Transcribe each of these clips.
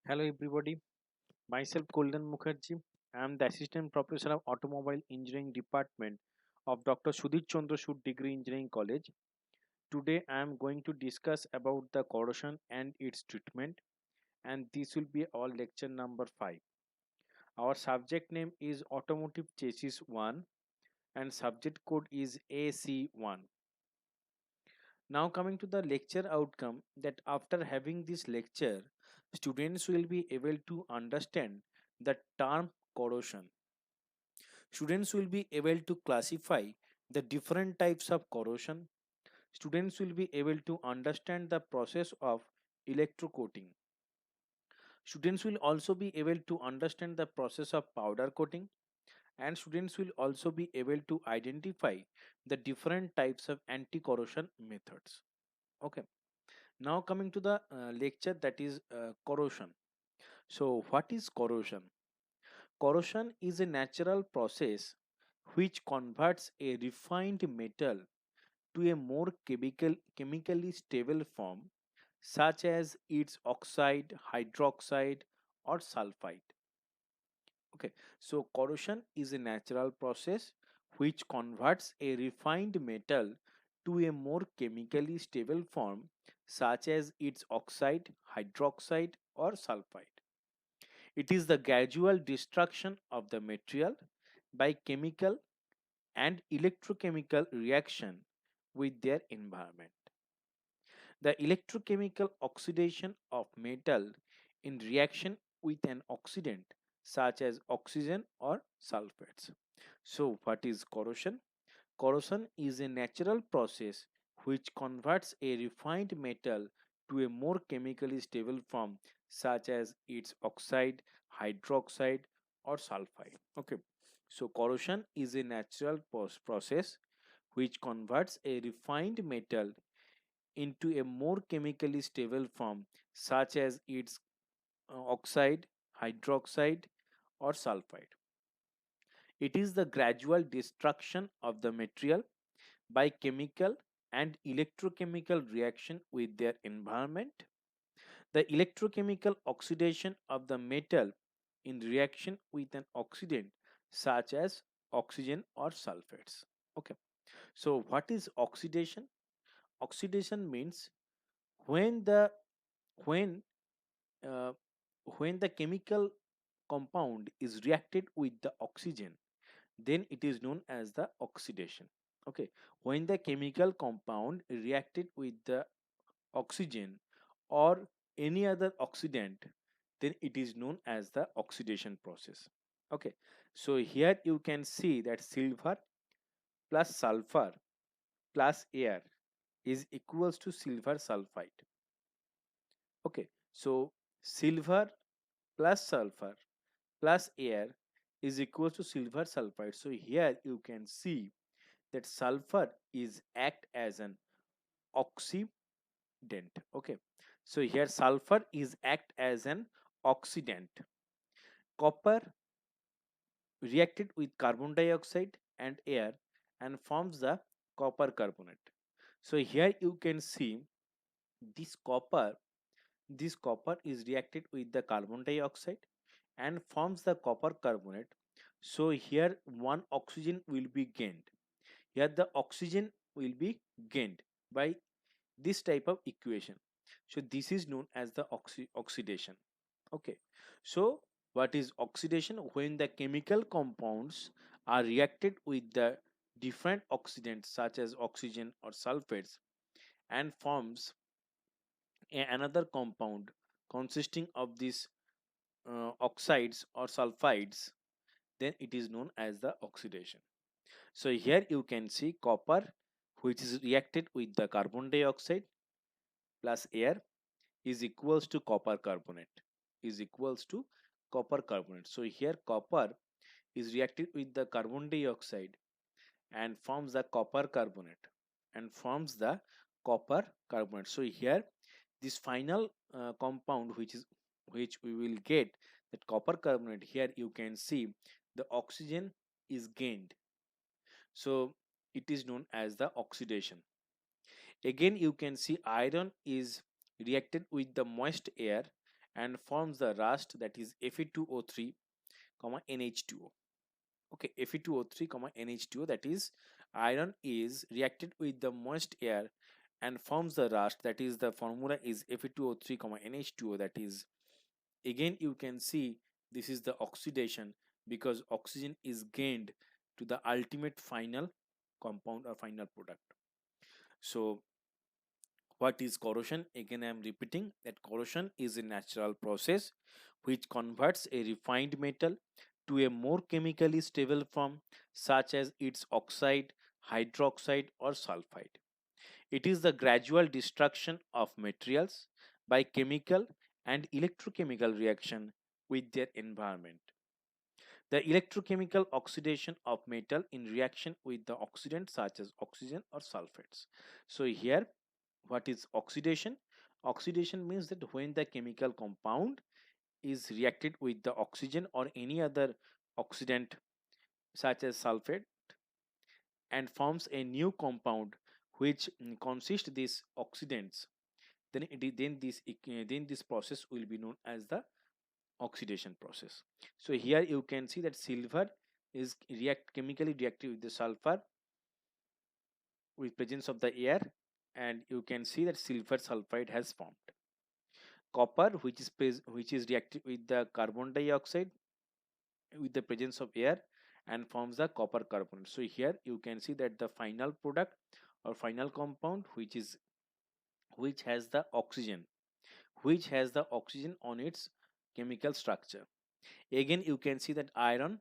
Hello everybody, myself Kuldan Mukherjee. I am the Assistant Professor of Automobile Engineering Department of Dr. Sudhir Chandra Sood Degree Engineering College. Today I am going to discuss about the corrosion and its treatment, and this will be our lecture number 5. Our subject name is Automotive Chassis 1 and subject code is AC1. Now coming to the lecture outcome, that after having this lecture, students will be able to understand the term corrosion. Students will be able to classify the different types of corrosion. Students will be able to understand the process of electrocoating. Students will also be able to understand the process of powder coating, and students will also be able to identify the different types of anti-corrosion methods. Okay. Now coming to the lecture, that is corrosion. So what is corrosion? Corrosion is a natural process which converts a refined metal to a more chemically stable form, such as its oxide, hydroxide, or sulfide. Okay, so corrosion is a natural process which converts a refined metal to a more chemically stable form, such as its oxide, hydroxide, or sulfide. It is the gradual destruction of the material by chemical and electrochemical reaction with their environment. The electrochemical oxidation of metal in reaction with an oxidant such as oxygen or sulfates. So, what is corrosion? Corrosion is a natural process which converts a refined metal to a more chemically stable form such as its oxide, hydroxide, or sulfide. Okay, so corrosion is a natural process which converts a refined metal into a more chemically stable form such as its oxide, hydroxide, or sulfide. It is the gradual destruction of the material by chemical and electrochemical reaction with their environment. The electrochemical oxidation of the metal in reaction with an oxidant such as oxygen or sulfates. Okay, so what is oxidation? Oxidation means when the when uh, when the chemical compound is reacted with the oxygen, then it is known as the oxidation. Okay, when the chemical compound reacted with the oxygen or any other oxidant, then it is known as the oxidation process. Okay, so here you can see that silver plus sulfur plus air is equals to silver sulfide. Okay, so silver plus sulfur plus air is equal to silver sulfide. So here you can see that sulfur is act as an oxidant. Okay, so here sulfur is act as an oxidant. Copper reacted with carbon dioxide and air and forms the copper carbonate. So here you can see this copper this copper is reacted with the carbon dioxide and forms the copper carbonate. So here one oxygen will be gained. Here the oxygen will be gained by this type of equation. So this is known as the oxidation. Okay, so what is oxidation? When the chemical compounds are reacted with the different oxidants such as oxygen or sulfates and forms another compound consisting of these oxides or sulfides, then it is known as the oxidation. So here you can see copper, which is reacted with the carbon dioxide plus air, is equals to copper carbonate, is equals to copper carbonate. So here copper is reacted with the carbon dioxide and forms the copper carbonate and forms the copper carbonate. So here this final compound which we will get, that copper carbonate, here you can see the oxygen is gained, so it is known as the oxidation. Again you can see iron is reacted with the moist air and forms the rust, that is Fe2O3 comma NH2O. Okay, Fe2O3 comma NH2O, that is iron is reacted with the moist air and forms the rust, that is the formula is Fe2O3 comma NH2O, that is again you can see this is the oxidation because oxygen is gained to the ultimate final compound or final product. So what is corrosion? Again I am repeating that corrosion is a natural process which converts a refined metal to a more chemically stable form such as its oxide, hydroxide or sulfide. It is the gradual destruction of materials by chemical and electrochemical reaction with their environment. The electrochemical oxidation of metal in reaction with the oxidants such as oxygen or sulfates. So here what is oxidation? Oxidation means that when the chemical compound is reacted with the oxygen or any other oxidant such as sulfate and forms a new compound which consists these oxidants, then this process will be known as the oxidation process. So here you can see that silver is chemically reactive with the sulfur with presence of the air, and you can see that silver sulfide has formed. Copper, which is reactive with the carbon dioxide with the presence of air and forms the copper carbonate. So here you can see that the final product or final compound which has the oxygen on its chemical structure. Again you can see that iron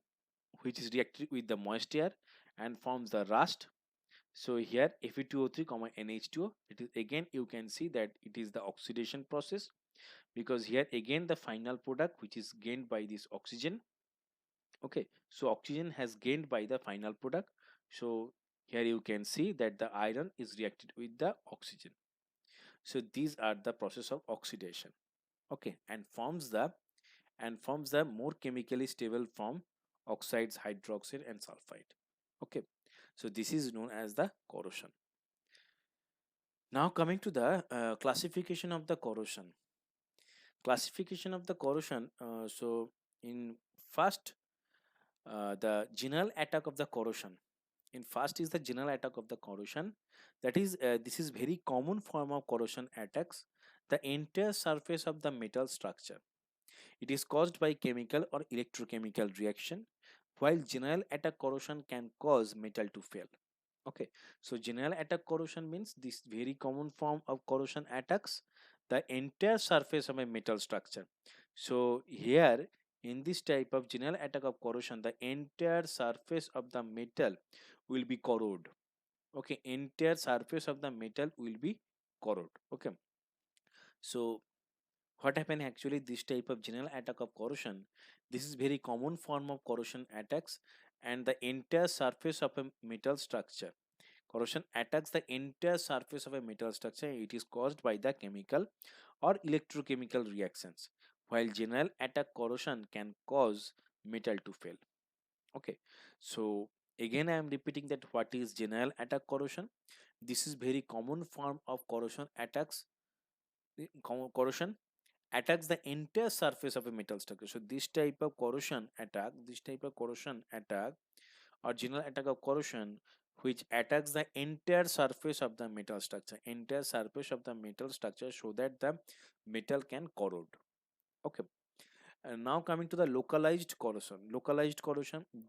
which is reacted with the moist air and forms the rust. So here Fe2O3 comma NH2O, it is again you can see that it is the oxidation process because here again the final product which is gained by this oxygen. Okay, so oxygen has gained by the final product. So here you can see that the iron is reacted with the oxygen. So these are the process of oxidation. Okay, and forms the more chemically stable form oxides, hydroxide and sulfide. Okay, so this is known as the corrosion. Now coming to the classification of the corrosion. Classification of the corrosion. So in first, the general attack of the corrosion. In first is the general attack of the corrosion. That is, this is very common form of corrosion attacks the entire surface of the metal structure. It is caused by chemical or electrochemical reaction, while general attack corrosion can cause metal to fail. Okay, so general attack corrosion means this very common form of corrosion attacks the entire surface of a metal structure. So here in this type of general attack of corrosion, the entire surface of the metal will be corroded. Okay, entire surface of the metal will be corroded. Okay, so what happen actually this type of general attack of corrosion, this is very common form of corrosion attacks and the entire surface of a metal structure. Corrosion attacks the entire surface of a metal structure. It is caused by the chemical or electrochemical reactions, while general attack corrosion can cause metal to fail. Okay, so again I am repeating that what is general attack corrosion. This is very common form of corrosion attacks. Corrosion attacks the entire surface of a metal structure. So this type of corrosion attack or general attack of corrosion which attacks the entire surface of the metal structure, so that the metal can corrode. Okay, and now coming to the localized corrosion,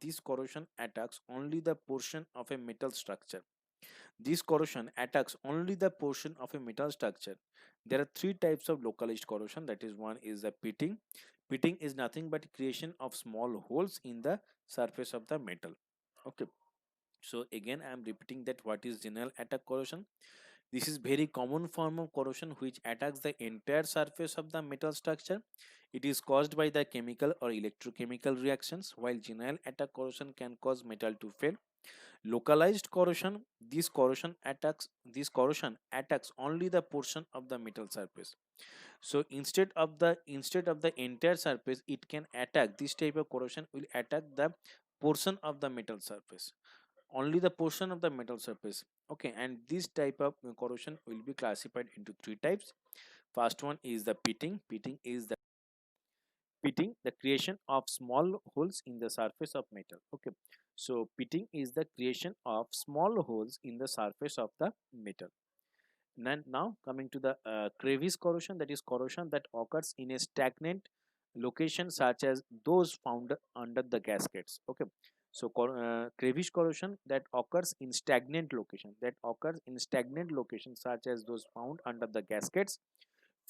this corrosion attacks only the portion of a metal structure. This corrosion attacks only the portion of a metal structure. There are three types of localized corrosion. That is, one is the pitting. Pitting is nothing but creation of small holes in the surface of the metal. Okay, so again I am repeating that what is general attack corrosion. This is very common form of corrosion which attacks the entire surface of the metal structure. It is caused by the chemical or electrochemical reactions, while general attack corrosion can cause metal to fail. Localized corrosion, this corrosion attacks only the portion of the metal surface. So instead of the entire surface, it can attack, this type of corrosion will attack the portion of the metal surface, only the portion of the metal surface. Okay, and this type of corrosion will be classified into three types. First one is the pitting. Pitting is the pitting, the creation of small holes in the surface of metal. Okay, so pitting is the creation of small holes in the surface of the metal. And now coming to the crevice corrosion, that is corrosion that occurs in a stagnant location such as those found under the gaskets. Okay, so crevice corrosion that occurs in stagnant location such as those found under the gaskets.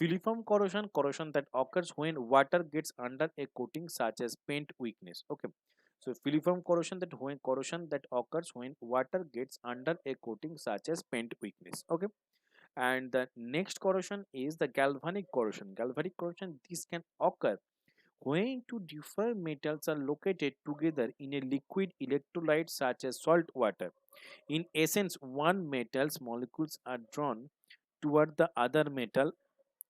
Filiform corrosion, corrosion that occurs when water gets under a coating such as paint weakness. Okay, so filiform corrosion that occurs when water gets under a coating such as paint weakness. Okay, and the next corrosion is the galvanic corrosion. Galvanic corrosion, this can occur when two different metals are located together in a liquid electrolyte such as salt water. In essence, one metal's molecules are drawn toward the other metal,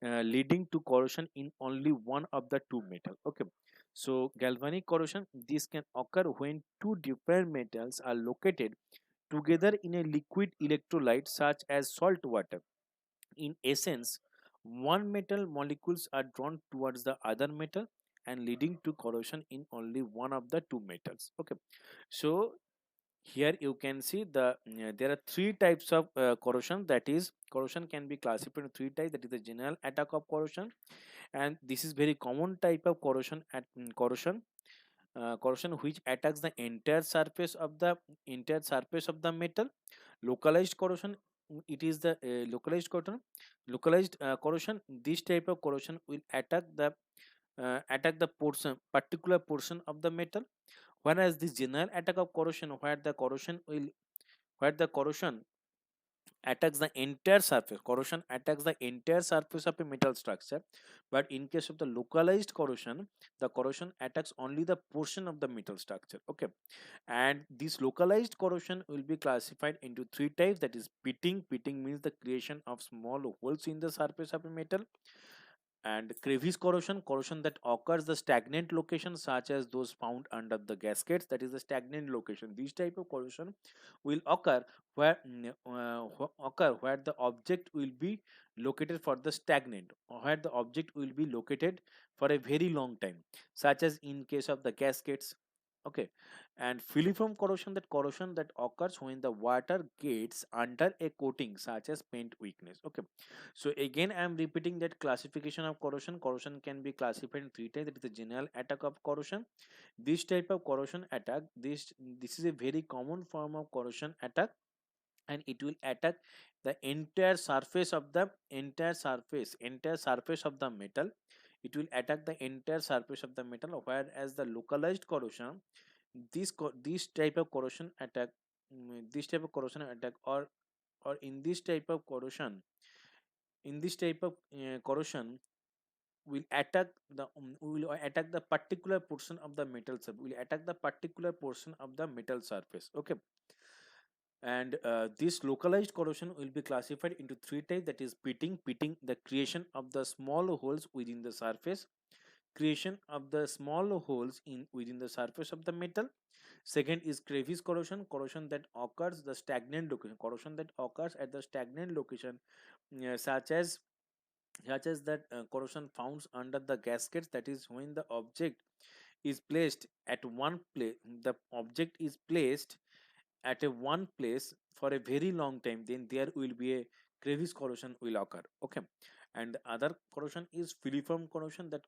leading to corrosion in only one of the two metal. Okay, so galvanic corrosion, this can occur when two different metals are located together in a liquid electrolyte such as salt water. In essence, one metal molecules are drawn towards the other metal and leading to corrosion in only one of the two metals. Okay, so here you can see there are three types of corrosion. That is, corrosion can be classified in three types. That is the general attack of corrosion, and this is very common type of corrosion which attacks the entire surface of the metal. Localized corrosion, it is the localized corrosion. This type of corrosion will attack the particular portion of the metal, whereas the general attack of corrosion, where the corrosion attacks the entire surface. Corrosion attacks the entire surface of a metal structure, but in case of the localized corrosion, the corrosion attacks only the portion of the metal structure. Okay, and this localized corrosion will be classified into three types. That is pitting means the creation of small holes in the surface of a metal. And crevice corrosion that occurs the stagnant location such as those found under the gaskets. That is the stagnant location. This type of corrosion will occur where the object will be located for the stagnant, or where the object will be located for a very long time, such as in case of the gaskets. Okay, and filiform corrosion, that corrosion that occurs when the water gets under a coating such as paint weakness. Okay, so again I am repeating that classification of corrosion. Corrosion can be classified in three types. That is the general attack of corrosion. This type of corrosion attack, this is a very common form of corrosion attack, and it will attack the entire surface of the metal. It will attack the entire surface of the metal, whereas the localized corrosion, this type of corrosion attack, this type of corrosion attack, or in this type of corrosion, corrosion will attack the particular portion of the metal surface, will attack the particular portion of the metal surface. Okay, and this localized corrosion will be classified into three types. That is pitting, the creation of the small holes within the surface, creation of the small holes in within the surface of the metal. Second is crevice corrosion that occurs the stagnant location, corrosion that occurs at the stagnant location, such as that corrosion found under the gaskets. That is when the object is placed at one place, the object is placed at a one place for a very long time, then there will be a crevice corrosion will occur. Okay, and the other corrosion is filiform corrosion that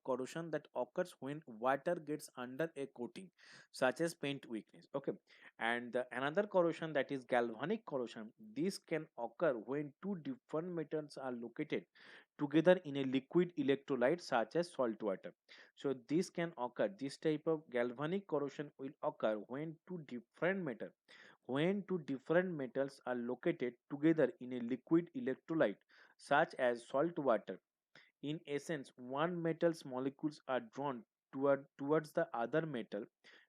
occurs when water gets under a coating such as paint weakness. Okay, and another corrosion, that is galvanic corrosion. This can occur when two different metals are located together in a liquid electrolyte such as salt water. So this type of galvanic corrosion will occur when two different metals are located together in a liquid electrolyte such as salt water. In essence, one metal's molecules are drawn towards the other metal,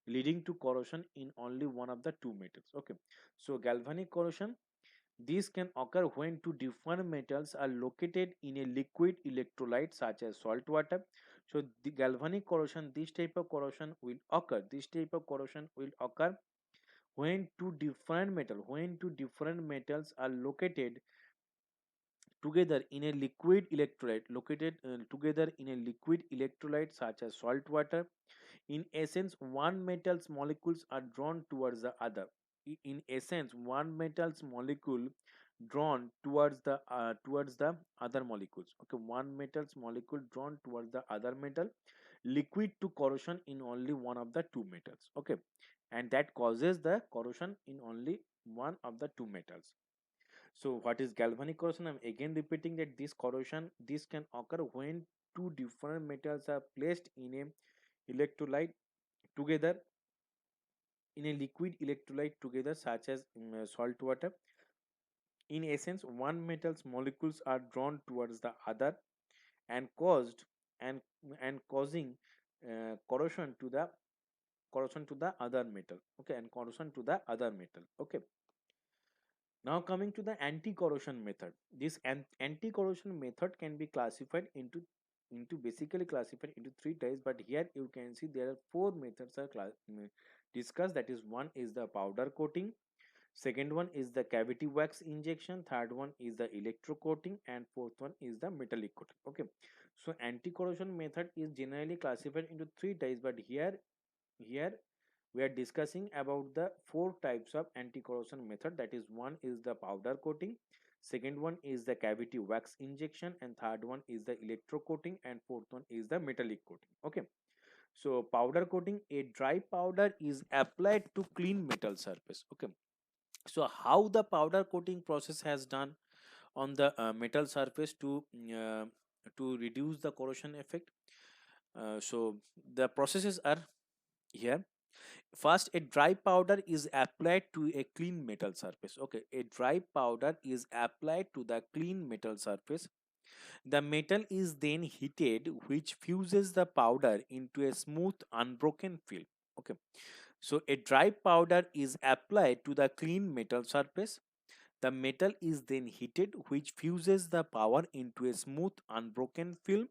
leading to corrosion in only one of the two metals. Okay, so galvanic corrosion, this can occur when two different metals are located in a liquid electrolyte such as salt water. So the galvanic corrosion, this type of corrosion will occur. This type of corrosion will occur when two different metals are located together in a liquid electrolyte located together in a liquid electrolyte such as salt water. In essence, one metal's molecules are drawn towards the other. In essence, one metal's molecule drawn towards the other molecules. Okay, one metal's molecule drawn towards the other metal, liquid to corrosion in only one of the two metals. Okay, and that causes the corrosion in only one of the two metals. So what is galvanic corrosion? I'm again repeating that this can occur when two different metals are placed in a electrolyte together in a liquid electrolyte together such as salt water. In essence, one metal's molecules are drawn towards the other and caused and causing corrosion to the other metal. Okay, and corrosion to the other metal. Okay, now coming to the anti-corrosion method. This anti-corrosion method can be classified into basically classified into three types, but here you can see there are four methods are discussed. That is, one is the powder coating, second one is the cavity wax injection, third one is the electrocoating, and fourth one is the metallic coating. Okay, so anti-corrosion method is generally classified into three types, but here we are discussing about the four types of anti-corrosion method. That is, one is the powder coating, second one is the cavity wax injection, and third one is the electrocoating, and fourth one is the metallic coating. Okay, so powder coating, a dry powder is applied to clean metal surface. Okay, so how the powder coating process has done on the metal surface to reduce the corrosion effect. So the processes are here. First, a dry powder is applied to a clean metal surface. Okay, a dry powder is applied to the clean metal surface. The metal is then heated, which fuses the powder into a smooth, unbroken film. Okay, so a dry powder is applied to the clean metal surface. The metal is then heated, which fuses the power into a smooth, unbroken film.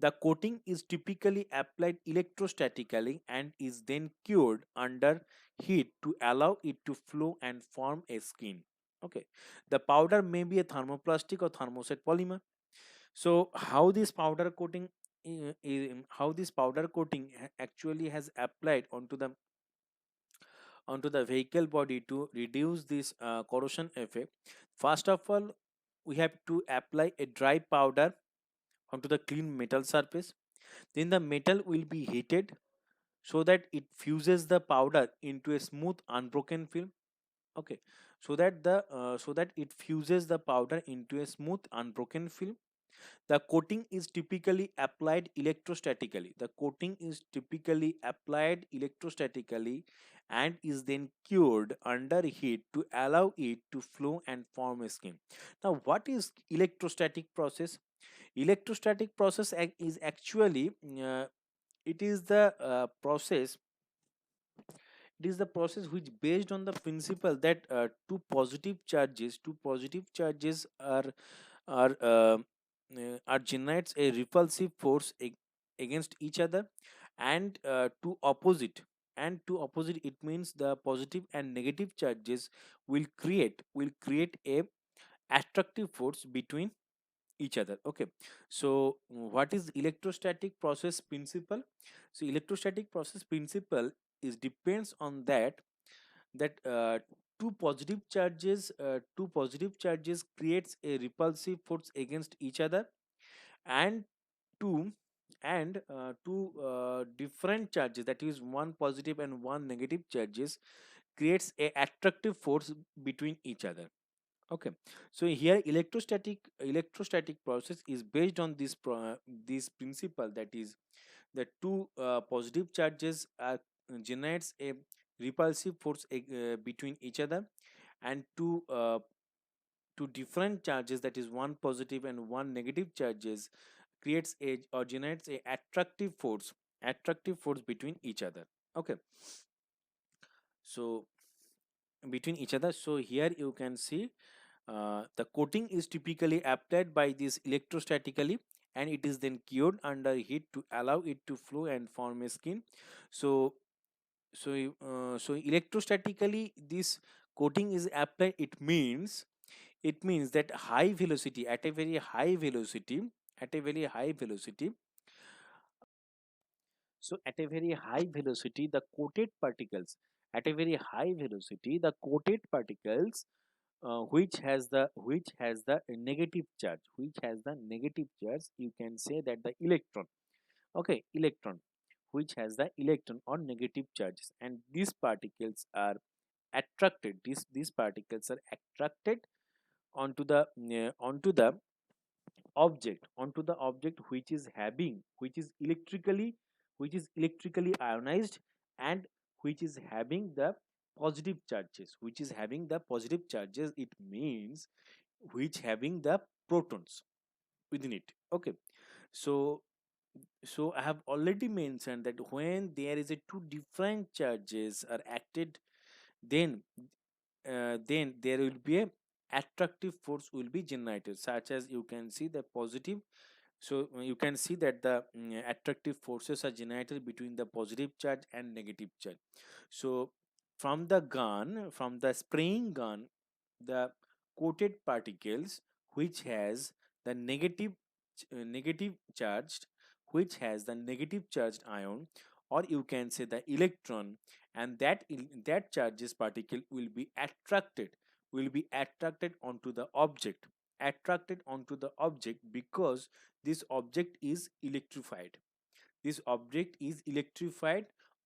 The coating is typically applied electrostatically and is then cured under heat to allow it to flow and form a skin. Okay, the powder may be a thermoplastic or thermoset polymer. So, how this powder coating actually has applied onto the vehicle body to reduce this corrosion effect. First of all, we have to apply a dry powder onto the clean metal surface. Then the metal will be heated so that it fuses the powder into a smooth unbroken film. Okay, so that it fuses the powder into a smooth unbroken film. The coating is typically applied electrostatically. The coating is typically applied electrostatically and is then cured under heat to allow it to flow and form a skin. Now, what is electrostatic process? Electrostatic process is actually it is the process it is the process which based on the principle that two positive charges are generates a repulsive force against each other, and to opposite it means the positive and negative charges will create a attractive force between each other. Okay, so what is electrostatic process principle? So electrostatic process principle is depends on that two positive charges creates a repulsive force against each other, and two two different charges, that is one positive and one negative charges, creates a attractive force between each other. Okay, so here electrostatic process is based on this principle, that is the two positive charges generates a repulsive force between each other, and two different charges, that is one positive and one negative charges, creates a or generates a attractive force between each other. Okay, so between each other, so here you can see the coating is typically applied by this electrostatically, and it is then cured under heat to allow it to flow and form a skin. So so electrostatically this coating is applied, it means It means that high velocity, at a very high velocity, at a very high velocity, so at a very high velocity, the coated particles, at a very high velocity, the coated particles which has the negative charge, which has the negative charge, you can say that the electron, okay, electron, which has the electron or negative charges, and these particles are attracted, these particles are attracted onto the onto the object which is electrically ionized, and which is having the positive charges, it means which having the protons within it. Okay, so I have already mentioned that when there is a two different charges are acted, then then there will be a attractive force will be generated, such as you can see the positive. So you can see that the attractive forces are generated between the positive charge and negative charge. So from the spraying gun, the coated particles which has the negative charged, ion, or you can say the electron, and that charges particle will be attracted onto the object, because this object is electrified,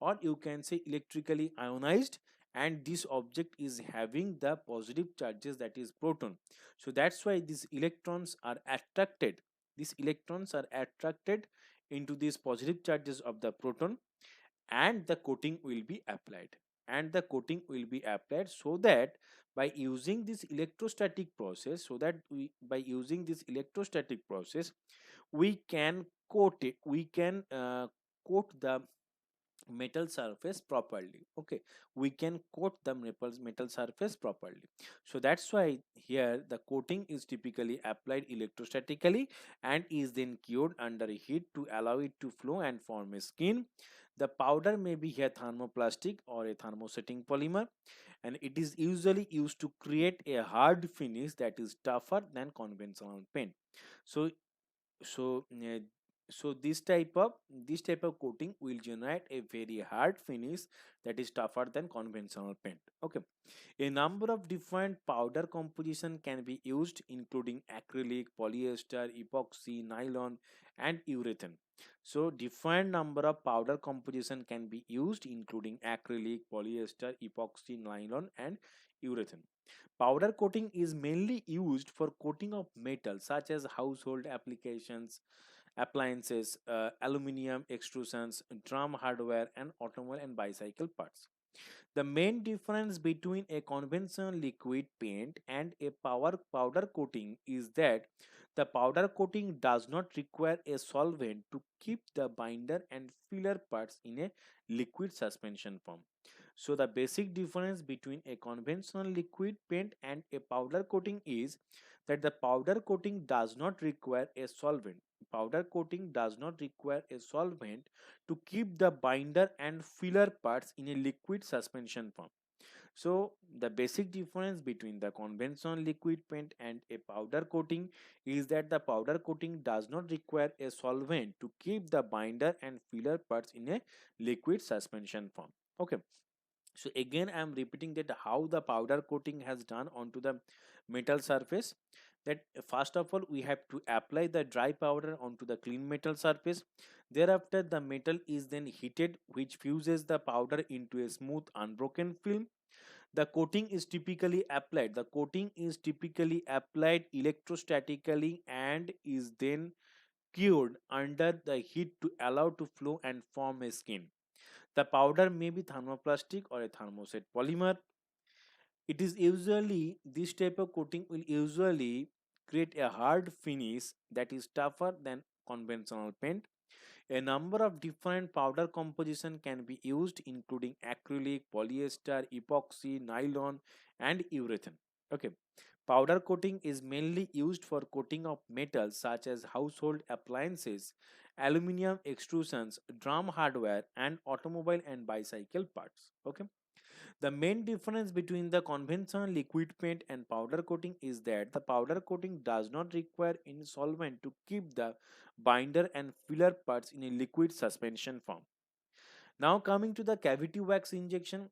or you can say electrically ionized, and this object is having the positive charges, that is proton. So that's why these electrons are attracted into these positive charges of the proton, and the coating will be applied, so that by using this electrostatic process, we can coat the metal surface properly. Okay, we can coat the metal surface properly. So that's why here the coating is typically applied electrostatically and is then cured under heat to allow it to flow and form a skin. The powder may be here thermoplastic or a thermosetting polymer, and it is usually used to create a hard finish that is tougher than conventional paint. So so uh, this type of coating will generate a very hard finish that is tougher than conventional paint. Okay, a number of different powder composition can be used, including acrylic, polyester, epoxy, nylon, and urethane. So different number of powder composition can be used, including acrylic, polyester, epoxy, nylon, and urethane. Powder coating is mainly used for coating of metals such as household appliances, aluminum extrusions, drum hardware, and automobile and bicycle parts. The main difference between a conventional liquid paint and a powder coating is that the powder coating does not require a solvent to keep the binder and filler parts in a liquid suspension form. So the basic difference between a conventional liquid paint and a powder coating is that the powder coating does not require a solvent. Powder coating does not require a solvent to keep the binder and filler parts in a liquid suspension form. So the basic difference between the conventional liquid paint and a powder coating is that the powder coating does not require a solvent to keep the binder and filler parts in a liquid suspension form. Okay, so again I am repeating that how the powder coating has done onto the metal surface. That first of all we have to apply the dry powder onto the clean metal surface. Thereafter the metal is then heated, which fuses the powder into a smooth unbroken film. The coating is typically applied electrostatically and is then cured under the heat to allow to flow and form a skin. The powder may be thermoplastic or a thermoset polymer. It is usually This type of coating will usually create a hard finish that is tougher than conventional paint. A number of different powder composition can be used, including acrylic, polyester, epoxy, nylon, and urethane. Okay. Powder coating is mainly used for coating of metals such as household appliances, aluminum extrusions, drum hardware, and automobile and bicycle parts. Okay. The main difference between the conventional liquid paint and powder coating is that the powder coating does not require any solvent to keep the binder and filler parts in a liquid suspension form. Now coming to the cavity wax injection.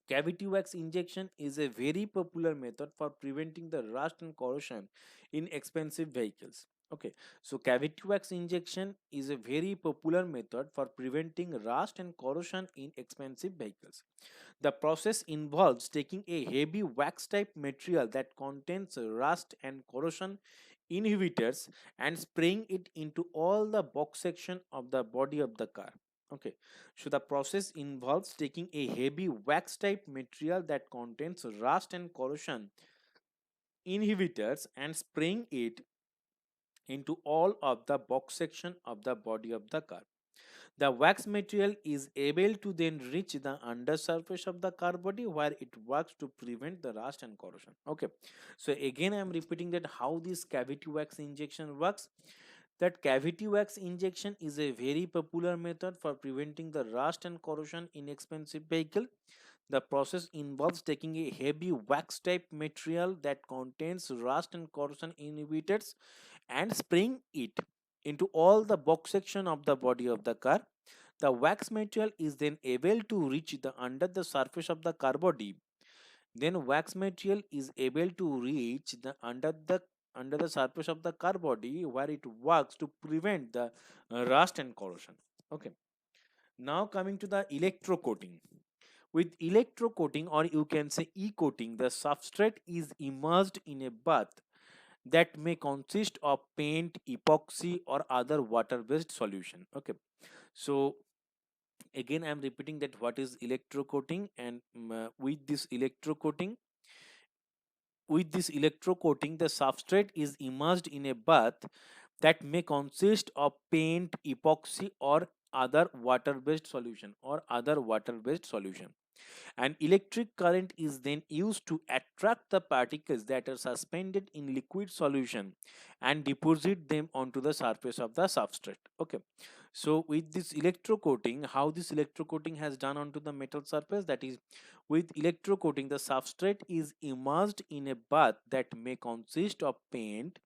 Cavity wax injection is a very popular method for preventing the rust and corrosion in expensive vehicles. Okay, so cavity wax injection is a very popular method for preventing rust and corrosion in expensive vehicles. The process involves taking a heavy wax type material that contains rust and corrosion inhibitors and spraying it into all the box section of the body of the car. Okay, so the process involves taking a heavy wax type material that contains rust and corrosion inhibitors and spraying it into all of the box section of the body of the car. The wax material is able to then reach the undersurface of the car body where it works to prevent the rust and corrosion. Okay, so again I am repeating that how this cavity wax injection works. That cavity wax injection is a very popular method for preventing the rust and corrosion in expensive vehicle. The process involves taking a heavy wax type material that contains rust and corrosion inhibitors and spraying it into all the box section of the body of the car. The wax material is then able to reach the under the surface of the car body. Then wax material is able to reach the under the surface of the car body where it works to prevent the rust and corrosion. Okay. Now coming to the electrocoating. With electrocoating, or you can say e-coating, the substrate is immersed in a bath that may consist of paint, epoxy, or other water-based solution. Okay, so again, I am repeating that what is electrocoating, and with this electrocoating, the substrate is immersed in a bath that may consist of paint, epoxy, or other water-based solution. An electric current is then used to attract the particles that are suspended in liquid solution and deposit them onto the surface of the substrate. Okay. So with this electrocoating, how this electrocoating has done onto the metal surface, that is, with electrocoating, the substrate is immersed in a bath that may consist of paint,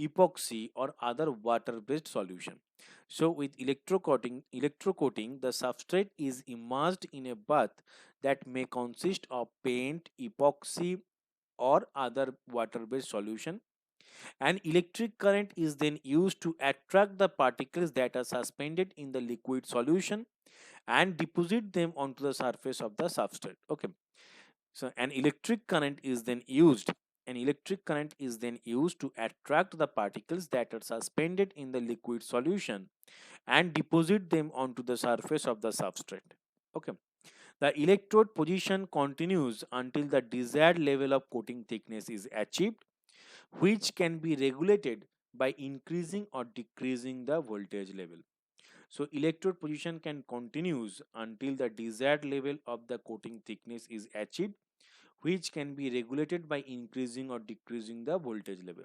epoxy, or other water-based solution. So with electrocoating, the substrate is immersed in a bath that may consist of paint, epoxy, or other water-based solution. An electric current is then used to attract the particles that are suspended in the liquid solution and deposit them onto the surface of the substrate. Okay. So an electric current is then used to attract the particles that are suspended in the liquid solution and deposit them onto the surface of the substrate. Okay. The electrode position continues until the desired level of coating thickness is achieved, which can be regulated by increasing or decreasing the voltage level. So electrode position can continues until the desired level of the coating thickness is achieved, which can be regulated by increasing or decreasing the voltage level.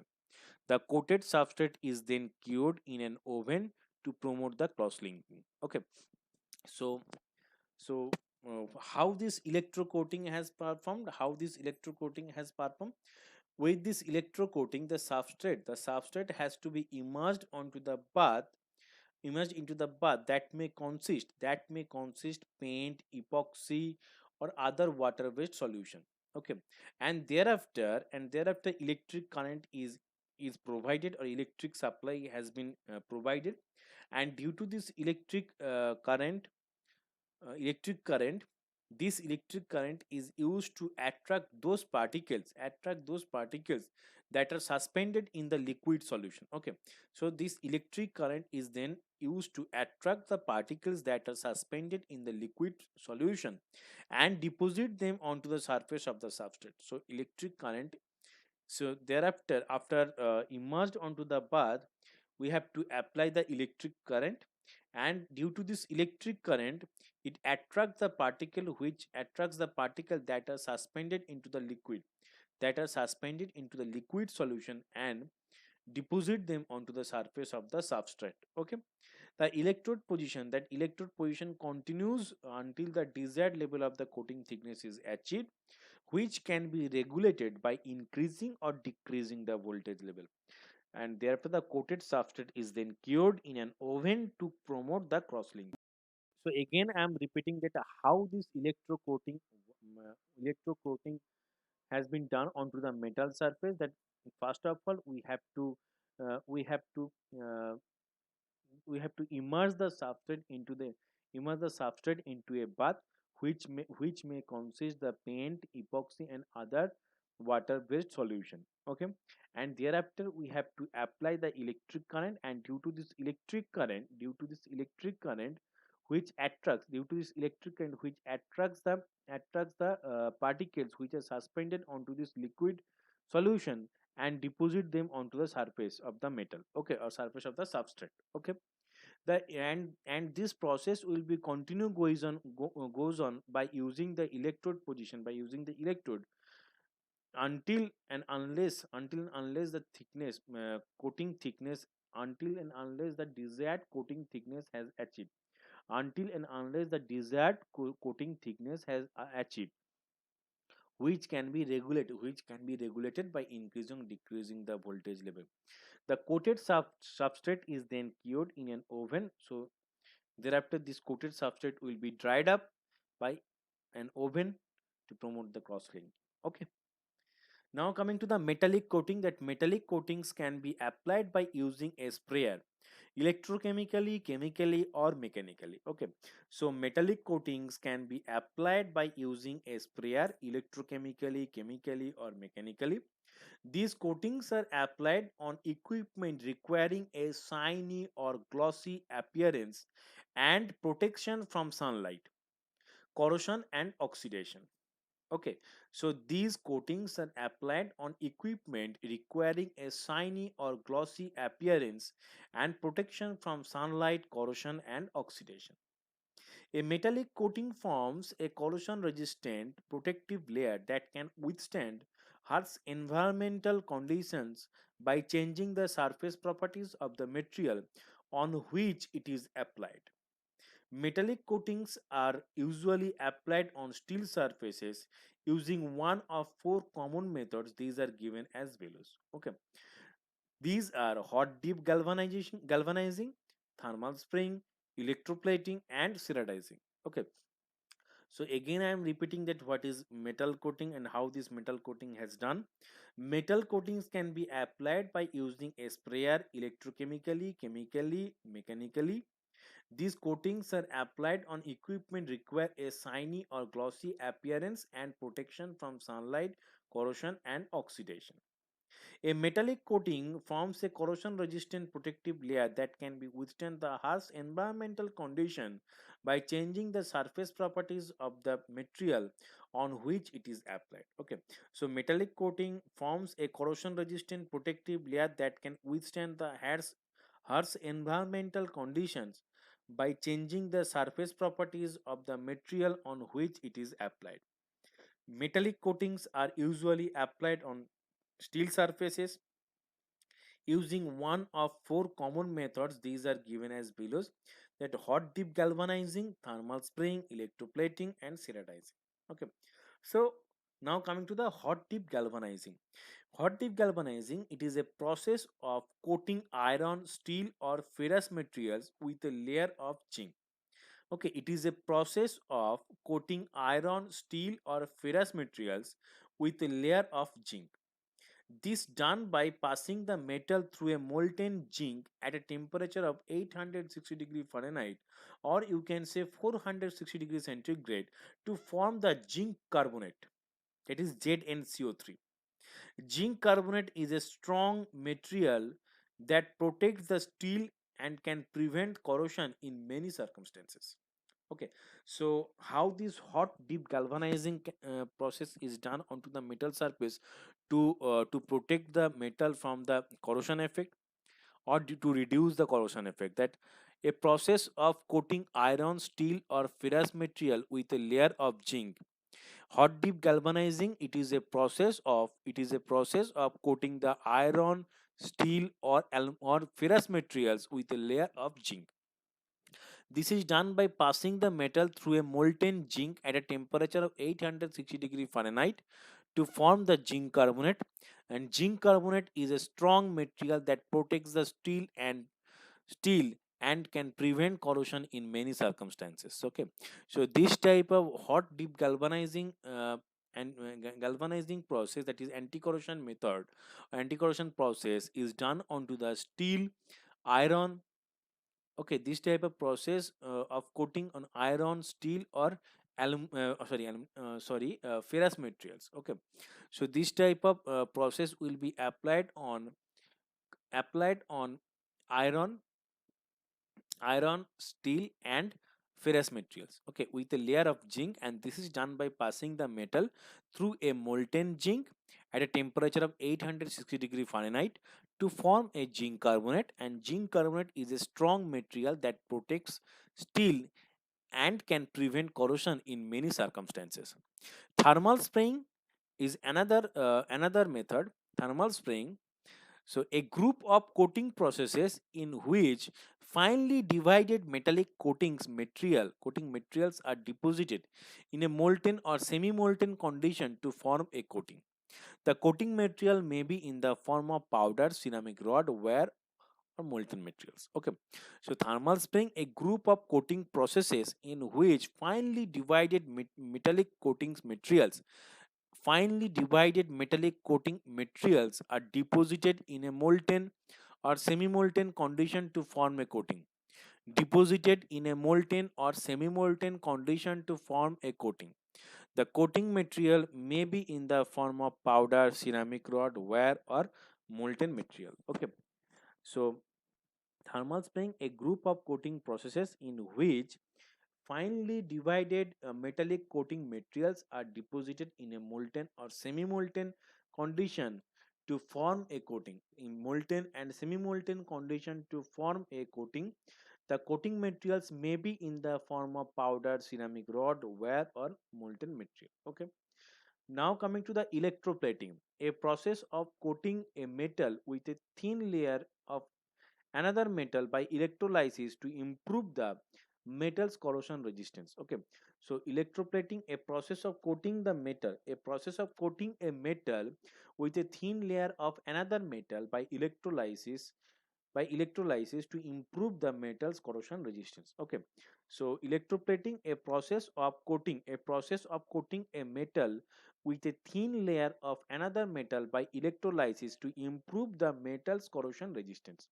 The coated substrate is then cured in an oven to promote the cross linking. Okay, so how this electrocoating has performed? How this electrocoating has performed? With this electrocoating, the substrate has to be immersed into the bath that may consist paint, epoxy, or other water based solution. Okay, and thereafter electric current is provided, or electric supply has been provided, and due to this electric current, this electric current is used to attract those particles that are suspended in the liquid solution. Okay, so this electric current is then used to attract the particles that are suspended in the liquid solution and deposit them onto the surface of the substrate. So electric current, so thereafter, after immersed onto the bath, we have to apply the electric current, and due to this electric current, it attracts the particle that are suspended into the liquid solution and deposit them onto the surface of the substrate. Okay, The electrode position continues until the desired level of the coating thickness is achieved, which can be regulated by increasing or decreasing the voltage level. And therefore, the coated substrate is then cured in an oven to promote the crosslinking. So again, I am repeating that how this electrocoating has been done onto the metal surface. That first of all, uh, we have to uh, we have to immerse the substrate into a bath, which may consist the paint, epoxy, and other water based solution. Okay, and thereafter we have to apply the electric current, and due to this electric current which attracts due to this electric current which attracts the particles which are suspended onto this liquid solution and deposit them onto the surface of the metal, okay, or surface of the substrate. Okay, and this process will be continue goes on by using the electrode until and unless the thickness coating thickness until and unless the desired coating thickness has achieved until and unless the desired coating thickness has achieved, which can be regulated by increasing or decreasing the voltage level. The coated substrate is then cured in an oven. So thereafter, this coated substrate will be dried up by an oven to promote the cross-linking. Okay. Now coming to the metallic coating, that metallic coatings can be applied by using a sprayer, electrochemically, chemically, or mechanically. Okay. So metallic coatings can be applied by using a sprayer, electrochemically, chemically, or mechanically. These coatings are applied on equipment requiring a shiny or glossy appearance and protection from sunlight, corrosion, and oxidation. Okay, so these coatings are applied on equipment requiring a shiny or glossy appearance and protection from sunlight, corrosion, and oxidation. A metallic coating forms a corrosion resistant protective layer that can withstand harsh environmental conditions by changing the surface properties of the material on which it is applied. Metallic coatings are usually applied on steel surfaces using one of four common methods. These are given as values. Okay, these are hot dip galvanizing, thermal spraying, electroplating, and ceradizing. Okay, so again I am repeating that what is metal coating and how this metal coating has done. Metal coatings can be applied by using a sprayer, electrochemically, chemically, mechanically. These coatings are applied on equipment require a shiny or glossy appearance and protection from sunlight, corrosion, and oxidation. A metallic coating forms a corrosion resistant protective layer that can be withstand the harsh environmental condition by changing the surface properties of the material on which it is applied. Okay, so metallic coating forms a corrosion resistant protective layer that can withstand the harsh environmental conditions by changing the surface properties of the material on which it is applied. Metallic coatings are usually applied on steel surfaces using one of four common methods. These are given as below: that hot dip galvanizing, thermal spraying, electroplating, and ceradizing. Okay, so now coming to the hot dip galvanizing. Hot dip galvanizing, it is a process of coating iron, steel, or ferrous materials with a layer of zinc. Okay, it is a process of coating iron, steel, or ferrous materials with a layer of zinc. This done by passing the metal through a molten zinc at a temperature of 860 degree Fahrenheit, or you can say 460 degrees centigrade, to form the zinc carbonate, that is ZnCO3. Zinc carbonate is a strong material that protects the steel and can prevent corrosion in many circumstances. Okay, so how this hot dip galvanizing process is done onto the metal surface to protect the metal from the corrosion effect, or to reduce the corrosion effect, that a process of coating iron, steel, or ferrous material with a layer of zinc. Hot dip galvanizing, it is a process of coating the iron, steel, or ferrous materials with a layer of zinc. This is done by passing the metal through a molten zinc at a temperature of 860 degree Fahrenheit to form the zinc carbonate. And zinc carbonate is a strong material that protects the steel and can prevent corrosion in many circumstances. Okay, so this type of hot dip galvanizing galvanizing process, that is anti-corrosion method, anti-corrosion process, is done onto the steel, iron. Okay, this type of process of coating on iron, steel, or ferrous materials. Okay, so this type of process will be applied on iron, steel, and ferrous materials. Okay, with a layer of zinc, and this is done by passing the metal through a molten zinc at a temperature of 860 degree Fahrenheit to form a zinc carbonate. And zinc carbonate is a strong material that protects steel and can prevent corrosion in many circumstances. Thermal spraying is another method. Thermal spraying, so a group of coating processes in which finely divided metallic coating materials are deposited in a molten or semi-molten condition to form a coating. The coating material may be in the form of powder, ceramic rod, wire, or molten materials. Okay, so thermal spraying, a group of coating processes in which finely divided metallic coating materials are deposited in a molten or semi-molten condition to form a coating. Deposited in a molten or semi-molten condition to form a coating. The coating material may be in the form of powder, ceramic rod, wire, or molten material. Okay, so thermal spraying, a group of coating processes in which finely divided metallic coating materials are deposited in a molten or semi-molten condition to form a coating. In molten and semi-molten condition to form a coating, the coating materials may be in the form of powder, ceramic rod, wire, or molten material. Okay. Now coming to the electroplating, a process of coating a metal with a thin layer of another metal by electrolysis to improve the metal's corrosion resistance. Okay, so electroplating, a process of coating a metal with a thin layer of another metal by electrolysis to improve the metal's corrosion resistance. Okay, so electroplating, a process of coating a metal with a thin layer of another metal by electrolysis to improve the metal's corrosion resistance.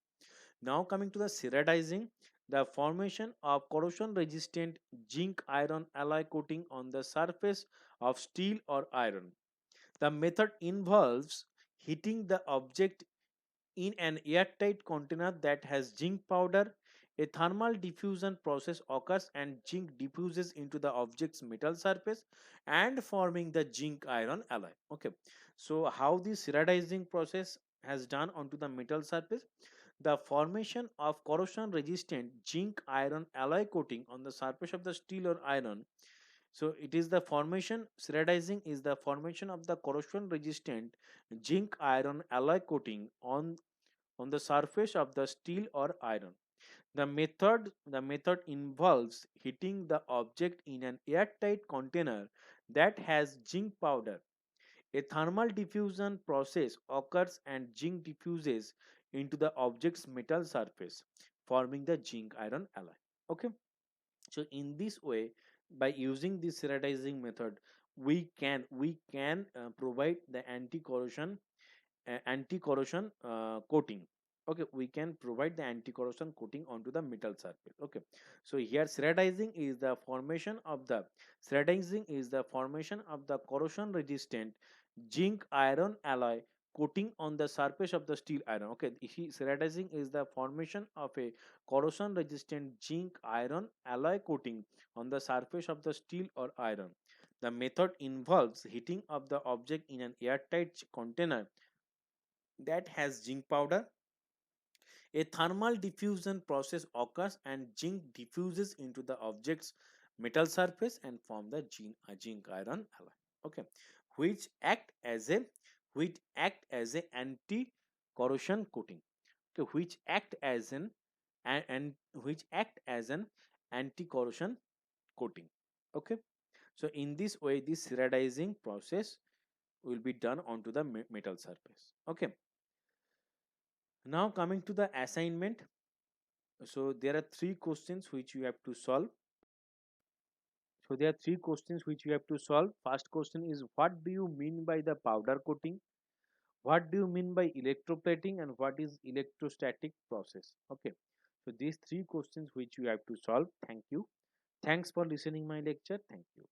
Now coming to the ceratizing, the formation of corrosion resistant zinc iron alloy coating on the surface of steel or iron. The method involves heating the object in an airtight container that has zinc powder. A thermal diffusion process occurs and zinc diffuses into the object's metal surface and forming the zinc iron alloy. Okay, so how this ceratizing process has done onto the metal surface? The formation of corrosion resistant zinc iron alloy coating on the surface of the steel or iron. So it is the formation, ceratizing is the formation of the corrosion resistant zinc iron alloy coating on the surface of the steel or iron. The method involves heating the object in an airtight container that has zinc powder. A thermal diffusion process occurs and zinc diffuses into the object's metal surface, forming the zinc iron alloy. Okay, so in this way, by using this ceratizing method, we can provide the anti-corrosion coating. Okay, we can provide the anti-corrosion coating onto the metal surface. Okay, so here ceratizing is the formation of the corrosion resistant zinc iron alloy coating on the surface of the steel iron. Okay, ceratizing is the formation of a corrosion resistant zinc iron alloy coating on the surface of the steel or iron. The method involves heating of the object in an airtight container that has zinc powder. A thermal diffusion process occurs and zinc diffuses into the object's metal surface and form the zinc iron alloy. Okay, which act as a anti corrosion coating. Okay, which act as an anti-corrosion coating. Okay, so in this way this ceradizing process will be done onto the metal surface. Okay, now coming to the assignment. So there are three questions which you have to solve. So there are three questions which you have to solve. First question is, what do you mean by the powder coating? What do you mean by electroplating, and what is electrostatic process? Okay, so these three questions which you have to solve. Thank you. Thanks for listening my lecture. Thank you.